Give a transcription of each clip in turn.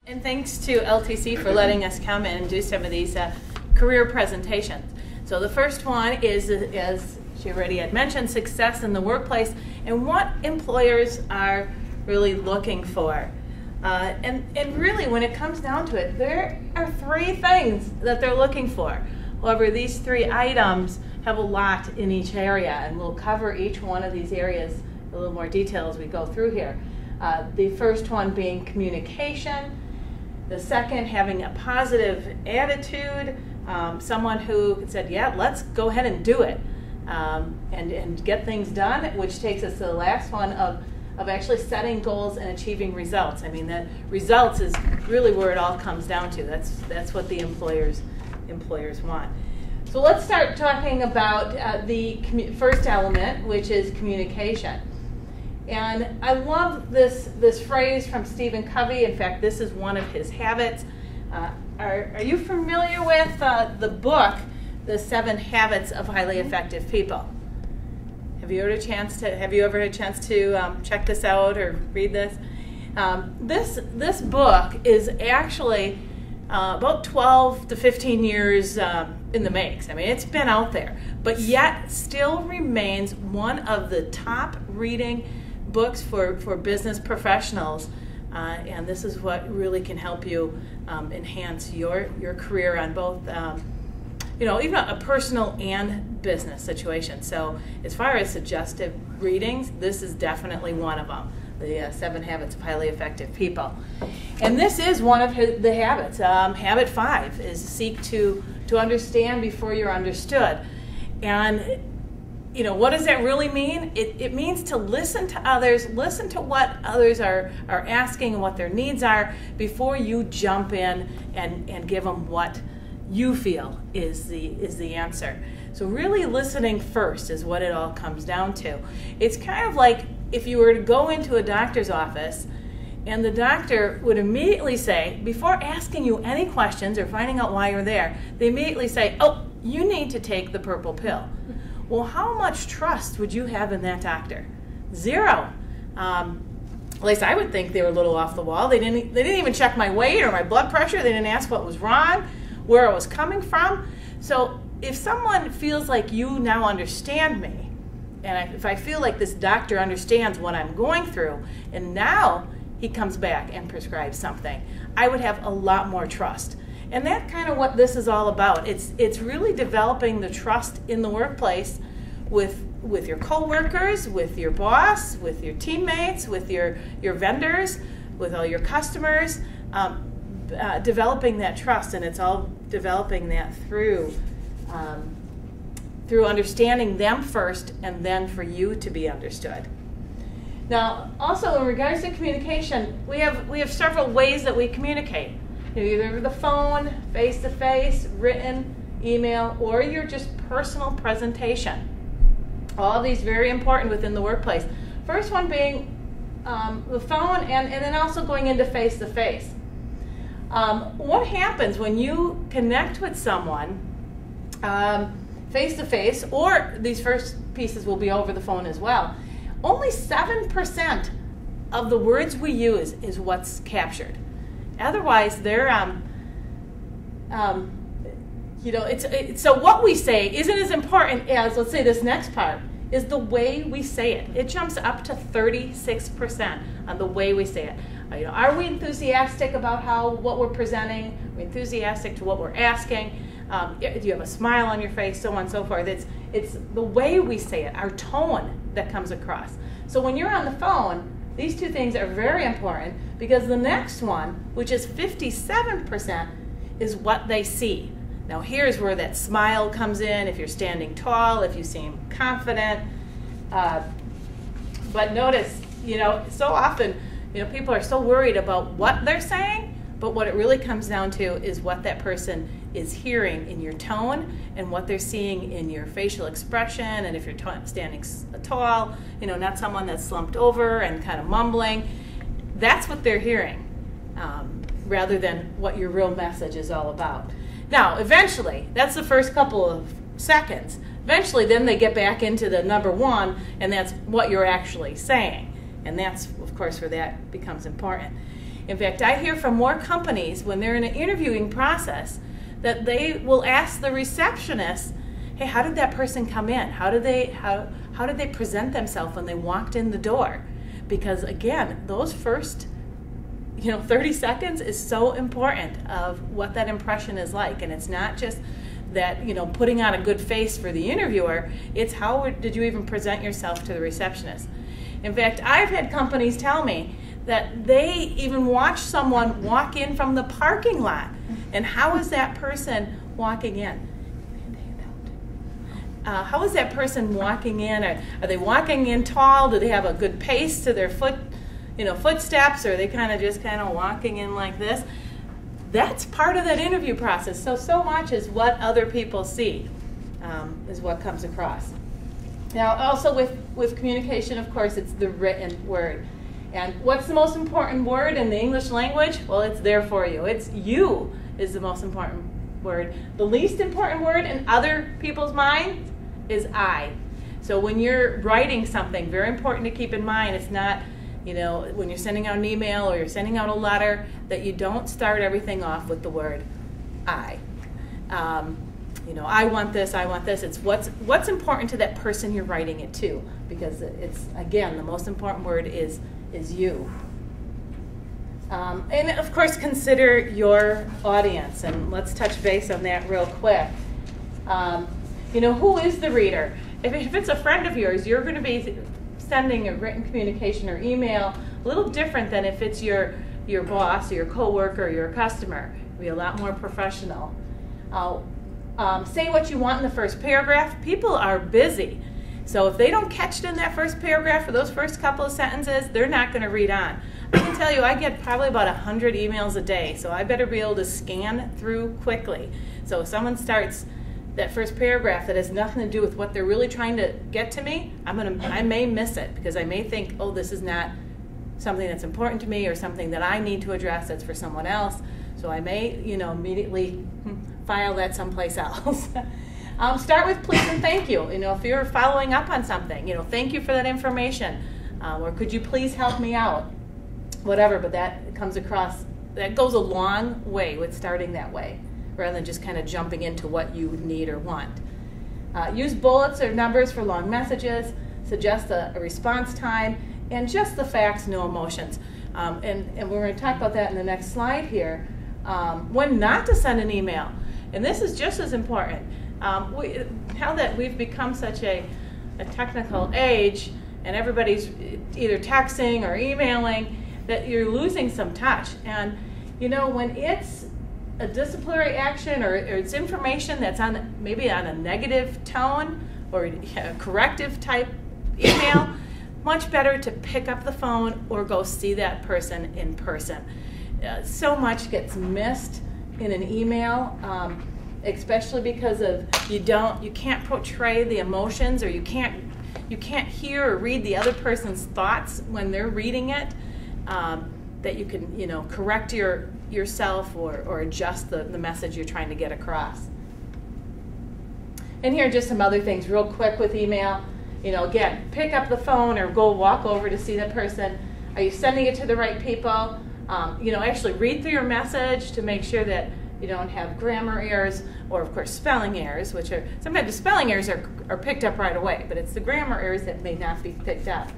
And thanks to LTC for letting us come in and do some of these career presentations. So the first one is, as she already had mentioned, success in the workplace and what employers are really looking for. And really, when it comes down to it, there are three things that they're looking for. However, these three items have a lot in each area, and we'll cover each one of these areas in a little more detail as we go through here. The first one being communication. The second, having a positive attitude, someone who said, yeah, let's go ahead and do it, and get things done, which takes us to the last one of actually setting goals and achieving results. I mean, that results is really where it all comes down to. That's what the employers want. So let's start talking about the first element, which is communication. And I love this phrase from Stephen Covey. In fact, this is one of his habits. Are you familiar with the book, The 7 Habits of Highly Effective People? Have you ever had a chance to check this out or read this? This book is actually about 12 to 15 years in the makes. I mean, it's been out there, but yet still remains one of the top reading books for business professionals, and this is what really can help you enhance your career on both, even a personal and business situation. So as far as suggestive readings, this is definitely one of them, the 7 Habits of Highly Effective People. And this is one of the habits. Habit 5 is seek to understand before you're understood. And what does that really mean? It means to listen to others, listen to what others are asking and what their needs are before you jump in and give them what you feel is the answer. So really listening first is what it all comes down to. It's kind of like if you were to go into a doctor's office and the doctor would immediately say, before asking you any questions or finding out why you're there, they immediately say, oh, you need to take the purple pill. Well, how much trust would you have in that doctor? Zero. At least I would think they were a little off the wall. They didn't even check my weight or my blood pressure. They didn't ask what was wrong, where I was coming from. So if someone feels like you now understand me, and if I feel like this doctor understands what I'm going through, and now he comes back and prescribes something, I would have a lot more trust. And that's kind of what this is all about. It's really developing the trust in the workplace with your coworkers, with your boss, with your teammates, with your vendors, with all your customers, developing that trust, and it's all developing that through understanding them first and then for you to be understood. Now, also in regards to communication, we have several ways that we communicate. Either the phone, face-to-face, written, email, or your just personal presentation. All of these very important within the workplace. First one being the phone, and then also going into face-to-face. What happens when you connect with someone face-to-face, or these first pieces will be over the phone as well, only 7% of the words we use is what's captured. Otherwise, they're, so what we say isn't as important as, let's say, this next part is the way we say it. It jumps up to 36% on the way we say it. Are we enthusiastic about what we're presenting? Are we enthusiastic to what we're asking? Do you have a smile on your face? So on and so forth. It's the way we say it, our tone that comes across. So when you're on the phone, these two things are very important, because the next one, which is 57%, is what they see. Now here's where that smile comes in, if you're standing tall, if you seem confident. But notice, so often, people are so worried about what they're saying, but what it really comes down to is what that person is hearing in your tone and what they're seeing in your facial expression, and if you're standing tall, not someone that's slumped over and kind of mumbling. That's what they're hearing, rather than what your real message is all about. Now, eventually, that's the first couple of seconds. Eventually, then they get back into the number one, and that's what you're actually saying. And that's, of course, where that becomes important. In fact, I hear from more companies when they're in an interviewing process that they will ask the receptionist, hey, how did that person come in? How did they present themselves when they walked in the door? Because again, those first 30 seconds is so important of what that impression is like. And it's not just that, putting on a good face for the interviewer, it's how did you even present yourself to the receptionist. In fact, I've had companies tell me that they even watch someone walk in from the parking lot. And how is that person walking in? How is that person walking in? Are they walking in tall? Do they have a good pace to their footsteps? Or are they kind of walking in like this? That's part of that interview process. So much is what other people see is what comes across. Now, also with communication, of course, it's the written word. And what's the most important word in the English language? Well, it's there for you. It's you is the most important word. The least important word in other people's minds is I. So when you're writing something, very important to keep in mind, it's not, when you're sending out an email or you're sending out a letter, that you don't start everything off with the word I. I want this, I want this. It's what's important to that person you're writing it to, because it's, again, the most important word is you. And of course, consider your audience, and let's touch base on that real quick. Who is the reader? If it's a friend of yours, you're going to be sending a written communication or email a little different than if it's your boss or your coworker or your customer. It'll be a lot more professional. Say what you want in the first paragraph. People are busy. So if they don't catch it in that first paragraph or those first couple of sentences, they're not going to read on. I can tell you, I get probably about 100 emails a day, so I better be able to scan through quickly. So if someone starts that first paragraph that has nothing to do with what they're really trying to get to me, I may miss it, because I may think, oh, this is not something that's important to me or something that I need to address that's for someone else. So I may, immediately file that someplace else. Start with please and thank you. If you're following up on something, thank you for that information, or could you please help me out? Whatever, but that comes across, that goes a long way with starting that way, rather than just kind of jumping into what you need or want. Use bullets or numbers for long messages, suggest a response time, and just the facts, no emotions. And we're going to talk about that in the next slide here. When not to send an email, and this is just as important. Now that we've become such a technical age, and everybody's either texting or emailing, that you're losing some touch. And when it's a disciplinary action or it's information that's maybe on a negative tone or a corrective type email, much better to pick up the phone or go see that person in person. So much gets missed in an email, especially because of you can't portray the emotions, or you can't hear or read the other person's thoughts when they're reading it. That you can correct yourself or adjust the message you're trying to get across. And here are just some other things real quick with email. Again, pick up the phone or go walk over to see the person. Are you sending it to the right people? Actually read through your message to make sure that you don't have grammar errors or, of course, spelling errors, which are sometimes the spelling errors are picked up right away, but it's the grammar errors that may not be picked up.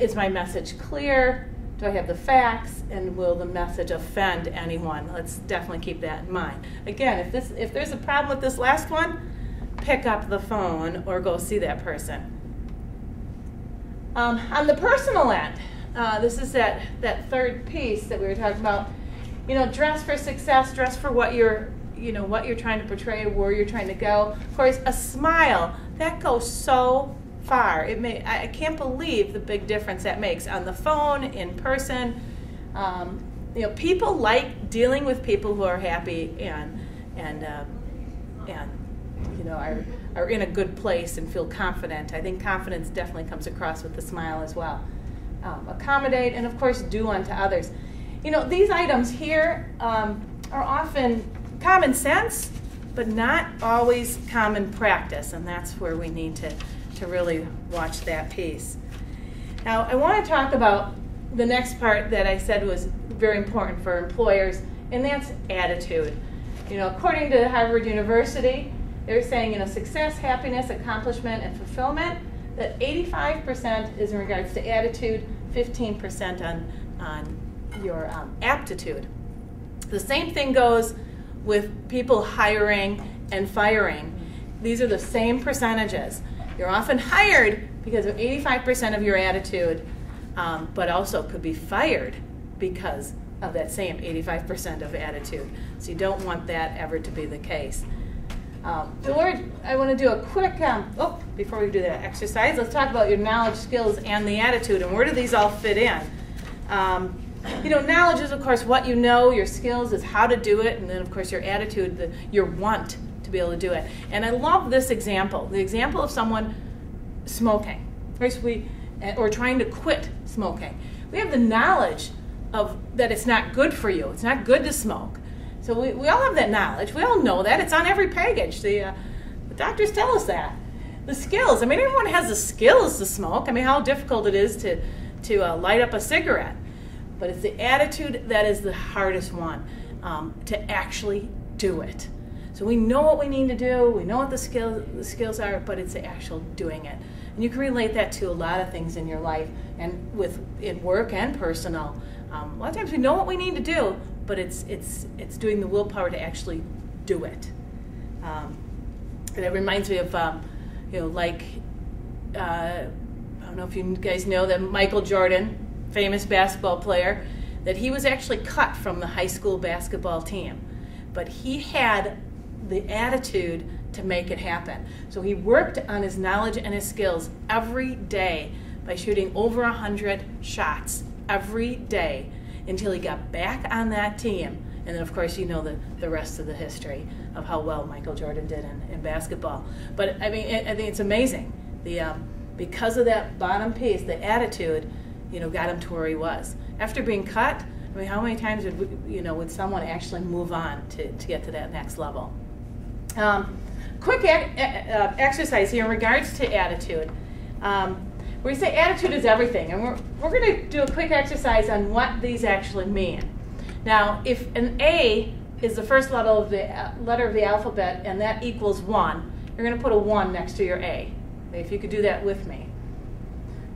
Is my message clear? Do I have the facts? And will the message offend anyone? Let's definitely keep that in mind. Again, if there's a problem with this last one, pick up the phone or go see that person. On the personal end, this is that third piece that we were talking about. Dress for success, dress for what you're trying to portray, where you're trying to go. Of course, a smile, that goes so far. I can't believe the big difference that makes on the phone, in person. People like dealing with people who are happy and are in a good place and feel confident. I think confidence definitely comes across with the smile as well. Accommodate, and of course do unto others. These items here are often common sense, but not always common practice, and that's where we need to really watch that piece. Now, I want to talk about the next part that I said was very important for employers, and that's attitude. According to Harvard University, they're saying, success, happiness, accomplishment, and fulfillment, that 85% is in regards to attitude, 15% on your aptitude. The same thing goes with people hiring and firing. These are the same percentages. You're often hired because of 85% of your attitude, but also could be fired because of that same 85% of attitude. So you don't want that ever to be the case. I want to do a quick, before we do that exercise, let's talk about your knowledge, skills, and the attitude, and where do these all fit in? Knowledge is, of course, what you know. Your skills is how to do it, and then, of course, your attitude, your want to be able to do it. And I love this example, the example of someone smoking, or trying to quit smoking. We have the knowledge of that it's not good for you. It's not good to smoke. So we all have that knowledge. We all know that. It's on every package. The doctors tell us that. The skills. Everyone has the skills to smoke. How difficult it is to light up a cigarette. But it's the attitude that is the hardest one, to actually do it. So we know what we need to do. We know what the skills are, but it's the actual doing it. And you can relate that to a lot of things in your life, and in work and personal. A lot of times we know what we need to do, but it's doing the willpower to actually do it. And it reminds me of, I don't know if you guys know that Michael Jordan, famous basketball player, that he was actually cut from the high school basketball team. But he had the attitude to make it happen. So he worked on his knowledge and his skills every day by shooting over 100 shots every day until he got back on that team. And then, of course, the rest of the history of how well Michael Jordan did in basketball. But I think it's amazing. Because of that bottom piece, the attitude, got him to where he was. After being cut, how many times would someone actually move on to get to that next level? Quick exercise here in regards to attitude. We say attitude is everything, and we're going to do a quick exercise on what these actually mean. Now, if an A is the first letter of the alphabet, and that equals 1, you're going to put a 1 next to your A. If you could do that with me.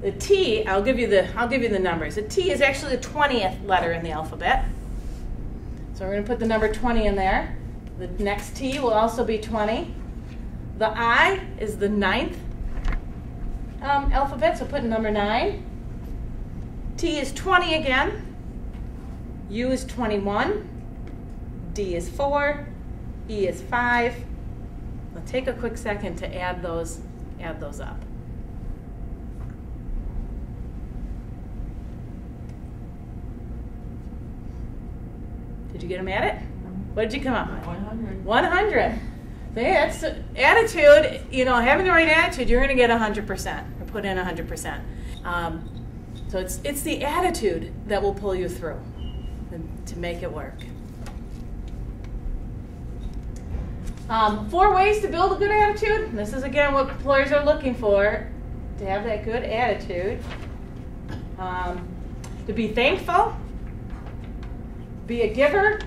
The T, I'll give you the numbers. The T is actually the 20th letter in the alphabet. So we're going to put the number 20 in there. The next T will also be 20. The I is the 9th alphabet, so put number 9. T is 20 again. U is 21. D is 4. E is 5. I'll take a quick second to add those up. Did you get them at it? What did you come up with? 100. 100. That's attitude. Having the right attitude, you're going to get 100%, or put in 100%. So it's the attitude that will pull you through to make it work. 4 ways to build a good attitude. And this is, again, what employers are looking for, to have that good attitude. To be thankful. Be a giver.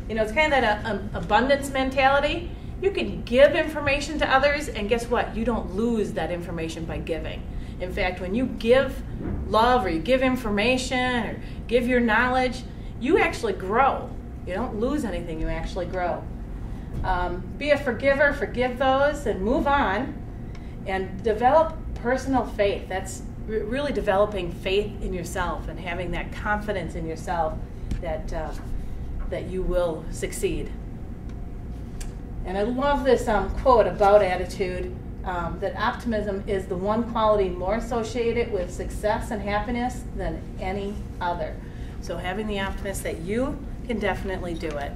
It's kind of that abundance mentality. You can give information to others, and guess what? You don't lose that information by giving. In fact, when you give love, or you give information, or give your knowledge, you actually grow. You don't lose anything, you actually grow. Be a forgiver, forgive those, and move on. And develop personal faith. That's really developing faith in yourself and having that confidence in yourself that you will succeed. And I love this quote about attitude, that optimism is the one quality more associated with success and happiness than any other. So having the optimism that you can definitely do it.